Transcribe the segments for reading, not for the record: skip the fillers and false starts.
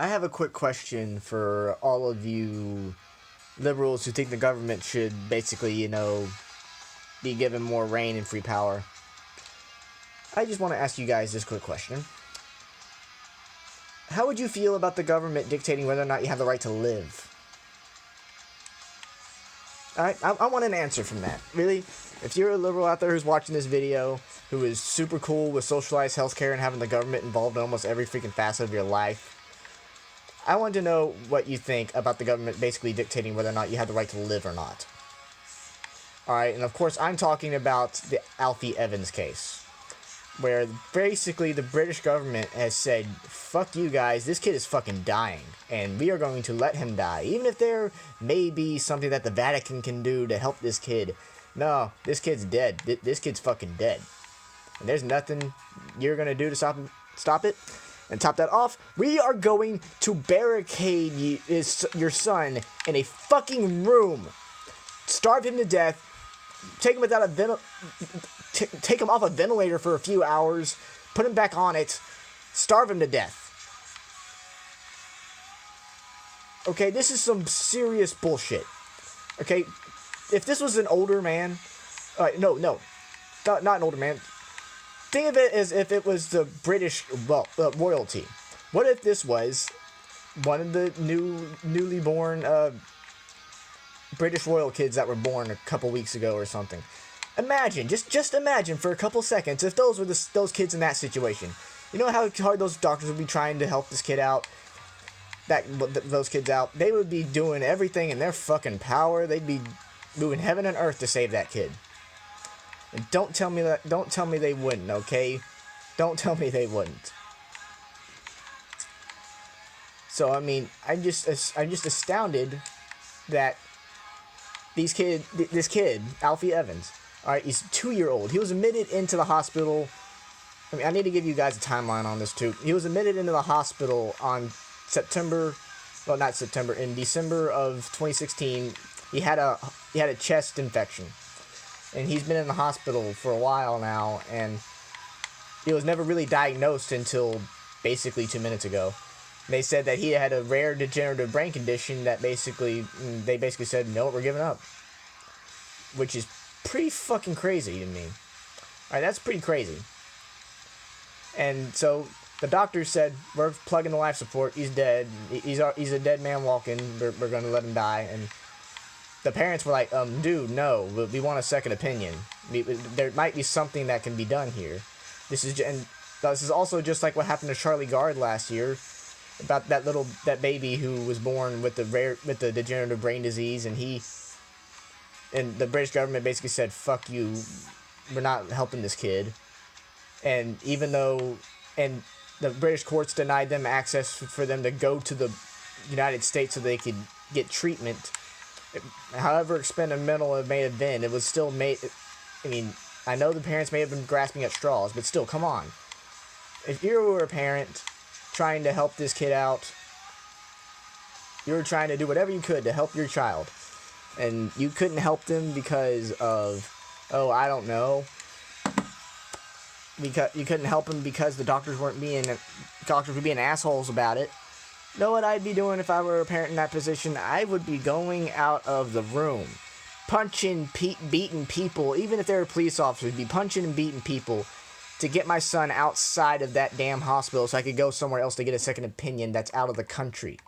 I have a quick question for all of you liberals who think the government should basically, be given more reign and free power. I just want to ask you guys this quick question. How would you feel about the government dictating whether or not you have the right to live? I want an answer from that. Really? If you're a liberal out there who's watching this video, who is super cool with socialized healthcare and having the government involved in almost every freaking facet of your life, I want to know what you think about the government basically dictating whether or not you have the right to live or not. Alright, and of course I'm talking about the Alfie Evans case, where basically the British government has said, fuck you guys, this kid is fucking dying, and we are going to let him die, even if there may be something that the Vatican can do to help this kid. No, this kid's dead. This kid's fucking dead. And there's nothing you're going to do to stop it. And top that off, we are going to barricade your son in a fucking room, starve him to death, take him take him off a ventilator for a few hours, put him back on it, starve him to death. Okay, this is some serious bullshit. Okay, if this was an older man, not an older man. Think of it as if it was the British royalty. What if this was one of the newly born British royal kids that were born a couple weeks ago or something? Imagine, just imagine for a couple seconds if those were those kids in that situation. You know how hard those doctors would be trying to help this kid out? Those kids out. They would be doing everything in their fucking power. They'd be moving heaven and earth to save that kid. And don't tell me they wouldn't, okay? Don't tell me they wouldn't. So I mean, I'm just astounded that this kid, Alfie Evans, alright, he's 2-year-old. He was admitted into the hospital. I mean, I need to give you guys a timeline on this too. He was admitted into the hospital on in December of 2016. He had a chest infection. And he's been in the hospital for a while now, and he was never really diagnosed until basically 2 minutes ago. They said that he had a rare degenerative brain condition that they basically said, no, we're giving up. Which is pretty fucking crazy to me. Alright, that's pretty crazy. And so the doctor said, we're plugging the life support, he's dead, he's a dead man walking, we're going to let him die, and the parents were like, dude, no, we want a second opinion. There might be something that can be done here. This is also just like what happened to Charlie Gard last year, about that baby who was born with the degenerative brain disease, and the British government basically said, fuck you, we're not helping this kid. And the British courts denied them access for them to go to the United States so they could get treatment. However experimental it may have been, it was still made. I mean, I know the parents may have been grasping at straws, but still, come on. If you were a parent trying to help this kid out, you were trying to do whatever you could to help your child, and you couldn't help them because of, I don't know. Because you couldn't help them because the doctors were being assholes about it. Know what I'd be doing if I were a parent in that position? I would be going out of the room, punching, beating people, even if they were police officers, be punching and beating people to get my son outside of that damn hospital so I could go somewhere else to get a second opinion that's out of the country.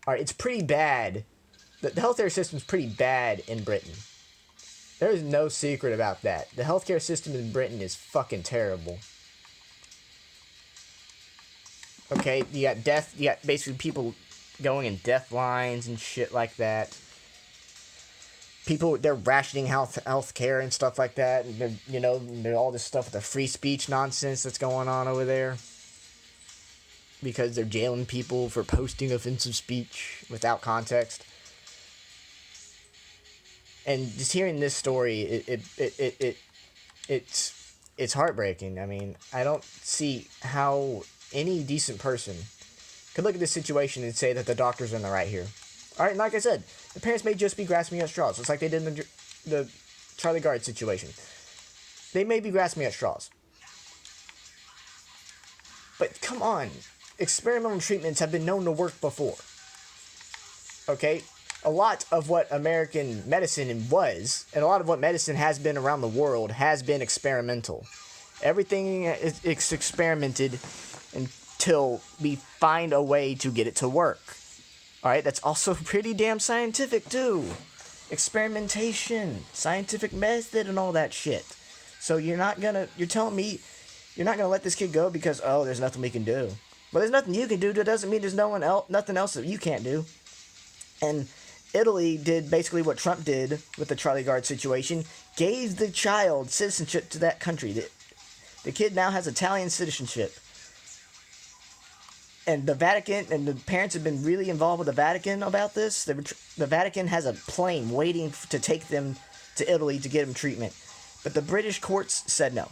Alright, it's pretty bad. The healthcare system's pretty bad in Britain. There is no secret about that. The healthcare system in Britain is fucking terrible. Okay, you got basically people going in death lines and shit like that. People, they're rationing health care and stuff like that. And there's all this stuff with the free speech nonsense that's going on over there. Because they're jailing people for posting offensive speech without context. And just hearing this story, it's heartbreaking. I mean, I don't see how any decent person could look at this situation and say that the doctors are in the right here. Alright, and like I said, the parents may just be grasping at straws, just like they did in the Charlie Gard situation. They may be grasping at straws. But come on, experimental treatments have been known to work before. Okay? A lot of what American medicine was, and a lot of what medicine has been around the world, has been experimental. Everything is experimented until we find a way to get it to work. Alright? That's also pretty damn scientific, too. Experimentation, scientific method, and all that shit. So you're telling me you're not gonna let this kid go because, oh, there's nothing we can do. Well, there's nothing you can do. That doesn't mean there's nothing else that you can't do. And Italy did basically what Trump did with the Charlie Gard situation, gave the child citizenship to that country. The kid now has Italian citizenship. And the Vatican and the parents have been really involved with the Vatican about this. The Vatican has a plane waiting to take them to Italy to get them treatment. But the British courts said no.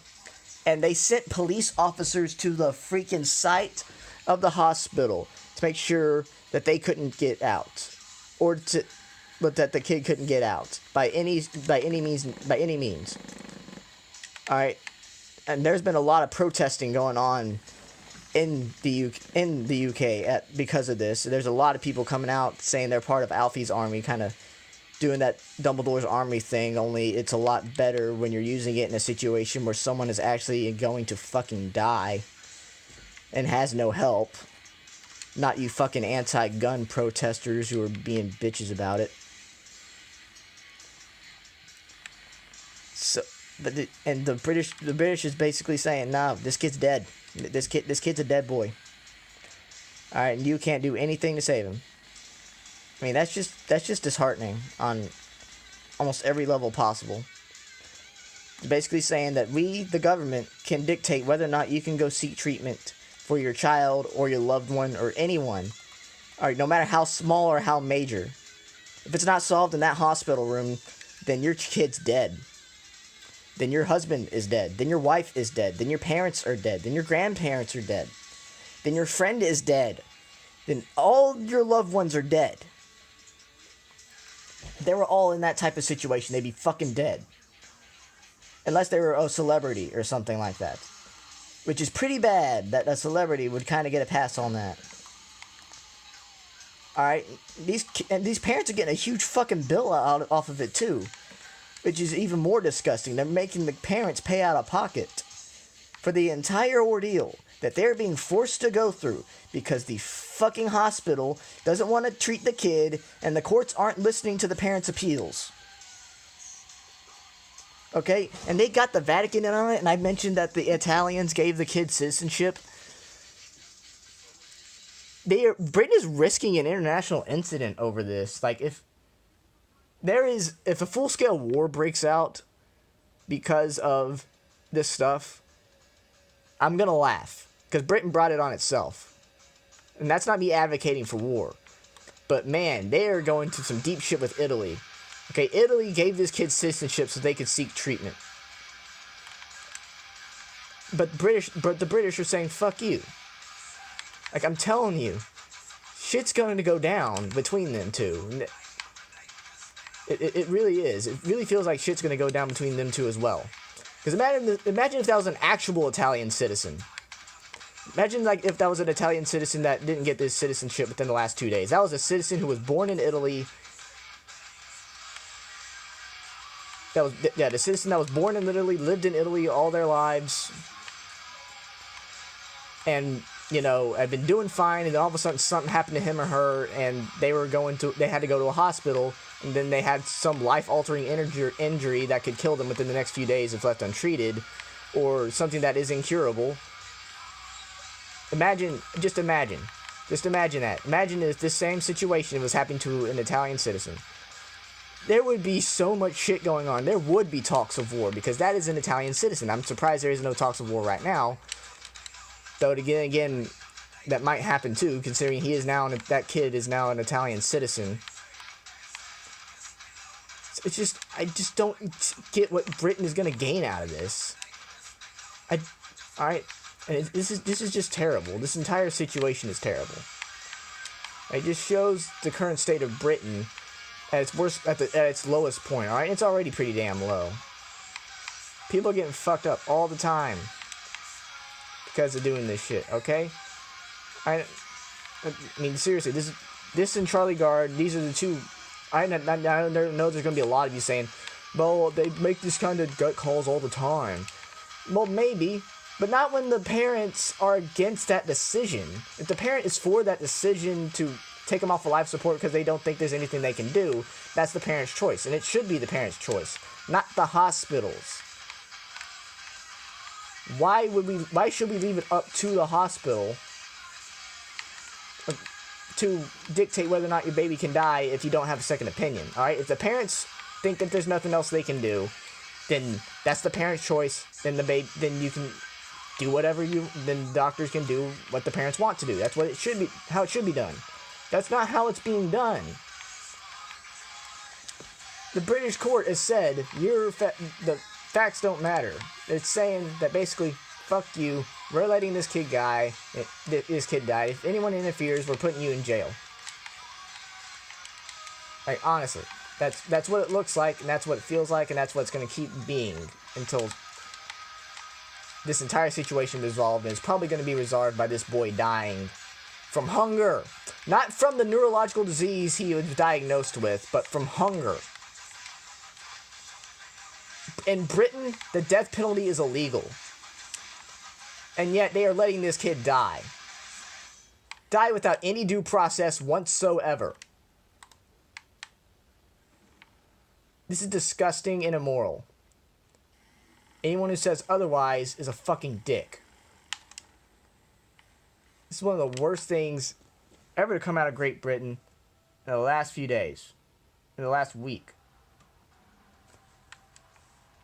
And they sent police officers to the freaking site of the hospital to make sure that they couldn't get out. But that the kid couldn't get out by any means. All right, and there's been a lot of protesting going on in the UK because of this. There's a lot of people coming out saying they're part of Alfie's army, kind of doing that Dumbledore's army thing. Only it's a lot better when you're using it in a situation where someone is actually going to fucking die and has no help. Not you fucking anti-gun protesters who are being bitches about it. So, the British is basically saying, no, this kid's dead. This kid's a dead boy. All right, and you can't do anything to save him. I mean, that's just disheartening on almost every level possible. Basically saying that we, the government, can dictate whether or not you can go seek treatment for your child or your loved one or anyone. All right, no matter how small or how major. If it's not solved in that hospital room, then your kid's dead. Then your husband is dead. Then your wife is dead. Then your parents are dead. Then your grandparents are dead. Then your friend is dead. Then all your loved ones are dead. If they were all in that type of situation, they'd be fucking dead. Unless they were a celebrity or something like that. Which is pretty bad that a celebrity would kind of get a pass on that. Alright, these parents are getting a huge fucking bill off of it too. Which is even more disgusting. They're making the parents pay out of pocket for the entire ordeal that they're being forced to go through because the fucking hospital doesn't want to treat the kid and the courts aren't listening to the parents' appeals. Okay? And they got the Vatican in on it, and I mentioned that the Italians gave the kid citizenship. Britain is risking an international incident over this. Like, if a full-scale war breaks out because of this stuff, I'm gonna laugh. Because Britain brought it on itself. And that's not me advocating for war. But man, they are going to some deep shit with Italy. Okay, Italy gave this kid citizenship so they could seek treatment. But the British are saying, fuck you. Like, I'm telling you, shit's going to go down between them two. It really is. It really feels like shit's going to go down between them two as well. Because imagine if that was an actual Italian citizen. Imagine like if that was an Italian citizen that didn't get this citizenship within the last 2 days. That was a citizen who was born in Italy. The citizen that was born in Italy, lived in Italy all their lives. And, you know, had been doing fine, and then all of a sudden something happened to him or her, and they had to go to a hospital, and then they had some life-altering injury that could kill them within the next few days if left untreated, or something that is incurable. Just imagine that. Imagine if this same situation was happening to an Italian citizen. There would be so much shit going on. There would be talks of war, because that is an Italian citizen. I'm surprised there is no talks of war right now. Though, again, that might happen too, considering that kid is now an Italian citizen. I just don't get what Britain is going to gain out of this. Alright, and this is just terrible. This entire situation is terrible. It just shows the current state of Britain at its worst, at its lowest point. Alright, it's already pretty damn low. People are getting fucked up all the time because of doing this shit, okay? I mean, seriously, this and Charlie Gard, these are the two. I know there's going to be a lot of you saying, well, they make this kind of gut calls all the time. Well, maybe, but not when the parents are against that decision. If the parent is for that decision to take them off of life support because they don't think there's anything they can do, that's the parent's choice. And it should be the parent's choice, not the hospital's. Why should we leave it up to the hospital to dictate whether or not your baby can die if you don't have a second opinion? All right, if the parents think that there's nothing else they can do, then that's the parent's choice. Then then you can do whatever then doctors can do what the parents want to do. That's what it should be, how it should be done. That's not how it's being done. The British court has said the facts don't matter. It's saying that basically, fuck you. We're letting this kid die. This kid died. If anyone interferes, we're putting you in jail. Like, honestly, that's what it looks like, and that's what it feels like, and that's what it's going to keep being until this entire situation is resolved. And it's probably going to be resolved by this boy dying from hunger. Not from the neurological disease he was diagnosed with, but from hunger. In Britain, the death penalty is illegal. And yet they are letting this kid die. Die without any due process whatsoever. This is disgusting and immoral. Anyone who says otherwise is a fucking dick. This is one of the worst things ever to come out of Great Britain in the last few days. In the last week.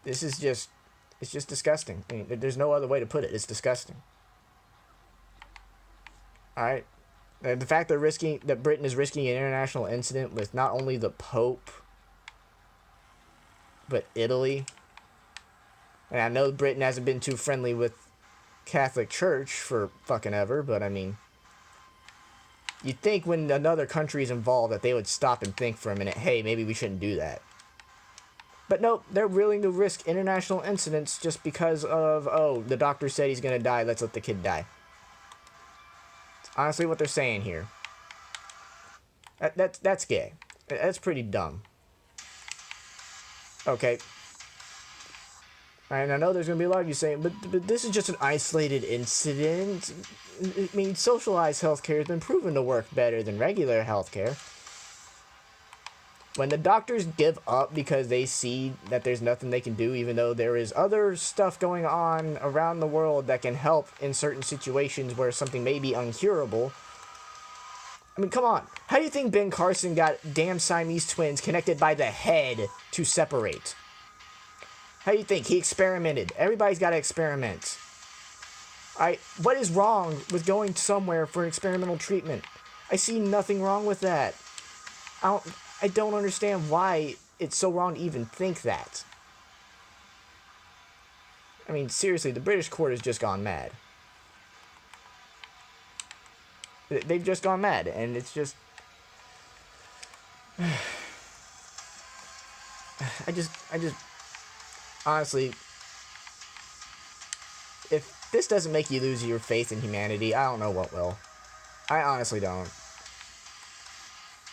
This is just, it's just disgusting. I mean, there's no other way to put it. It's disgusting. Alright? The fact that Britain is risking an international incident with not only the Pope, but Italy. And I know Britain hasn't been too friendly with Catholic Church for fucking ever, but I mean, you'd think when another country is involved that they would stop and think for a minute, hey, maybe we shouldn't do that. But nope, they're willing to risk international incidents just because of, oh, the doctor said he's going to die, let's let the kid die. It's honestly what they're saying here. That's gay. That's pretty dumb. Okay. And I know there's going to be a lot of you saying, but this is just an isolated incident. I mean, socialized healthcare has been proven to work better than regular healthcare. When the doctors give up because they see that there's nothing they can do, even though there is other stuff going on around the world that can help in certain situations where something may be uncurable. I mean, come on. How do you think Ben Carson got damn Siamese twins connected by the head to separate? How do you think? He experimented. Everybody's got to experiment. What is wrong with going somewhere for experimental treatment? I see nothing wrong with that. I don't understand why it's so wrong to even think that. I mean, seriously, the British court has just gone mad. They've just gone mad, and it's just... I just... Honestly, if this doesn't make you lose your faith in humanity, I don't know what will. I honestly don't.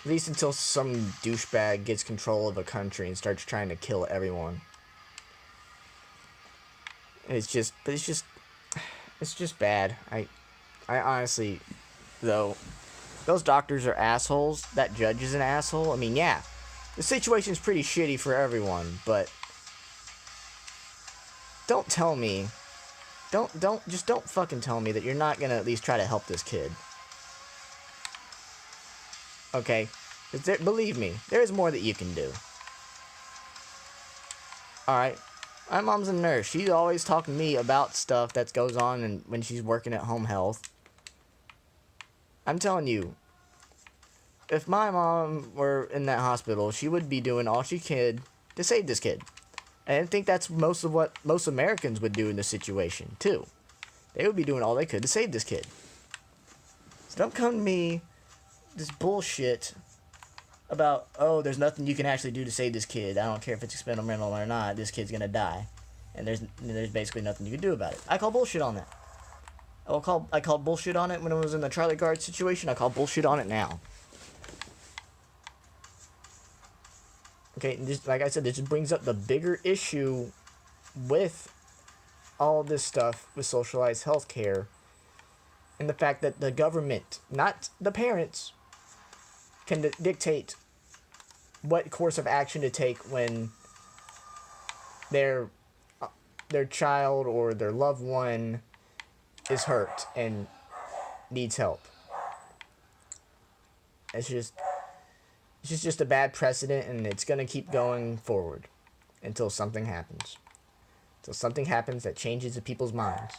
At least until some douchebag gets control of a country and starts trying to kill everyone. It's just bad. I honestly, though, those doctors are assholes. That judge is an asshole. I mean, yeah, the situation's pretty shitty for everyone, but don't tell me, don't fucking tell me that you're not gonna at least try to help this kid. Okay? Believe me, there's more that you can do. Alright? My mom's a nurse. She's always talking to me about stuff that goes on when she's working at home health. I'm telling you, if my mom were in that hospital, she would be doing all she could to save this kid. And I think that's most of what most Americans would do in this situation, too. They would be doing all they could to save this kid. So don't come to me this bullshit about, oh, there's nothing you can actually do to save this kid. I don't care if it's experimental or not. This kid's gonna die. And there's basically nothing you can do about it. I call bullshit on that. I called bullshit on it when it was in the Charlie Guard situation. I call bullshit on it now. Okay, and just, like I said, this just brings up the bigger issue with all this stuff with socialized healthcare, and the fact that the government, not the parents, can dictate what course of action to take when their child or their loved one is hurt and needs help. It's just a bad precedent, and it's going to keep going forward until something happens. Until something happens that changes the people's minds,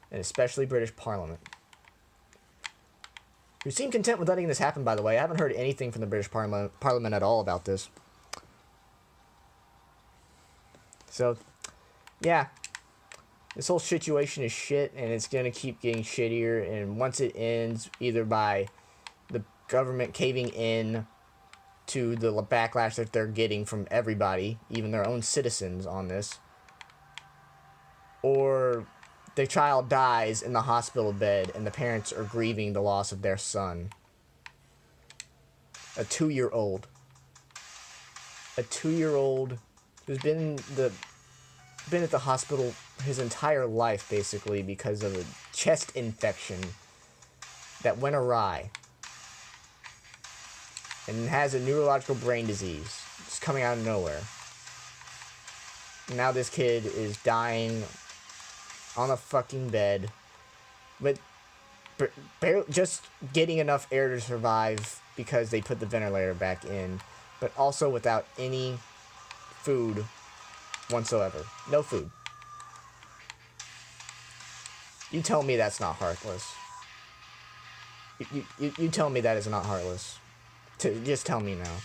and especially British Parliament, who seem content with letting this happen, by the way. I haven't heard anything from the British Parliament at all about this. So, yeah. This whole situation is shit, and it's going to keep getting shittier, and once it ends, either by the government caving in to the backlash that they're getting from everybody, even their own citizens on this, or the child dies in the hospital bed and the parents are grieving the loss of their son. A 2-year-old. A 2-year-old who's been at the hospital his entire life, basically, because of a chest infection that went awry, and has a neurological brain disease just coming out of nowhere. And now this kid is dying on a fucking bed with barely just getting enough air to survive because they put the ventilator back in, but also without any food whatsoever. No food. You tell me that's not heartless. You tell me that is not heartless. Just tell me now.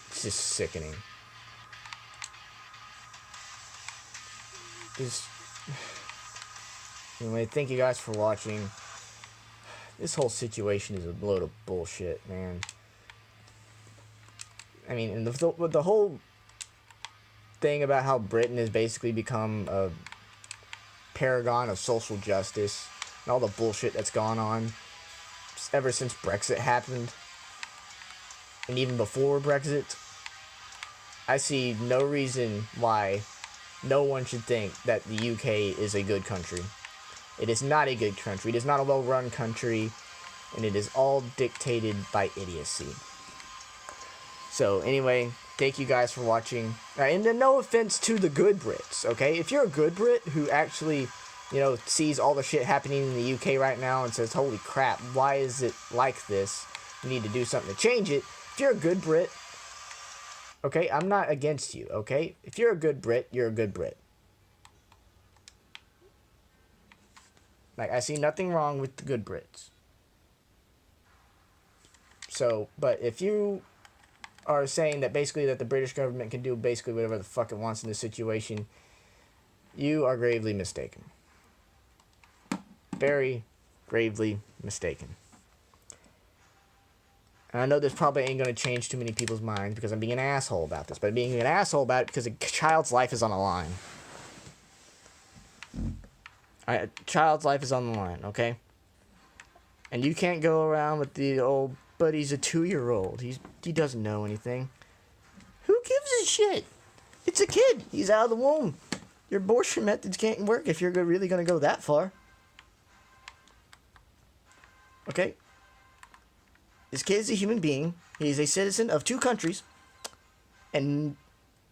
It's just sickening. Anyway, thank you guys for watching. This whole situation is a load of bullshit, man. I mean, and the whole thing about how Britain has basically become a paragon of social justice, and all the bullshit that's gone on ever since Brexit happened, and even before Brexit, I see no reason why no one should think that the UK is a good country. It is not a good country. It is not a well-run country, and it is all dictated by idiocy. So anyway, thank you guys for watching. And then no offense to the good Brits, okay? If you're a good Brit who actually, sees all the shit happening in the UK right now and says, holy crap, why is it like this? We need to do something to change it. If you're a good Brit, okay, I'm not against you, okay? If you're a good Brit, you're a good Brit. Like, I see nothing wrong with the good Brits. So, but if you are saying that basically that the British government can do basically whatever the fuck it wants in this situation, you are gravely mistaken. Very gravely mistaken. And I know this probably ain't going to change too many people's minds because I'm being an asshole about this, but I'm being an asshole about it because a child's life is on the line. A child's life is on the line, okay? And you can't go around with the old, but he's a 2-year-old. He doesn't know anything. Who gives a shit? It's a kid. He's out of the womb. Your abortion methods can't work if you're really going to go that far. Okay? This kid is a human being. He's a citizen of 2 countries. And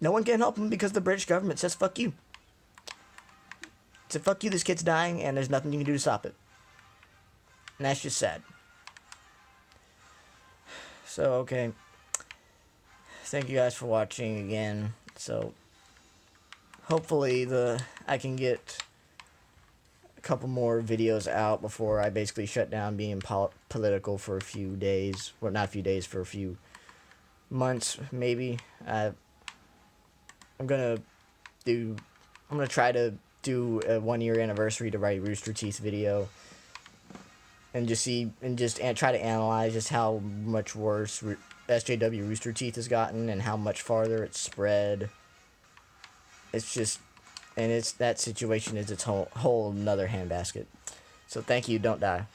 no one can help him because the British government says, fuck you. So fuck you, this kid's dying, and there's nothing you can do to stop it. And that's just sad. So, okay. Thank you guys for watching again. So, hopefully I can get a couple more videos out before I basically shut down being political for a few days. Well, not a few days, for a few months, maybe. I'm gonna try to do a 1-year anniversary to write Rooster Teeth video. And try to analyze just how much worse SJW Rooster Teeth has gotten and how much farther it's spread. It's just and that situation is its whole another handbasket. So thank you. Don't die.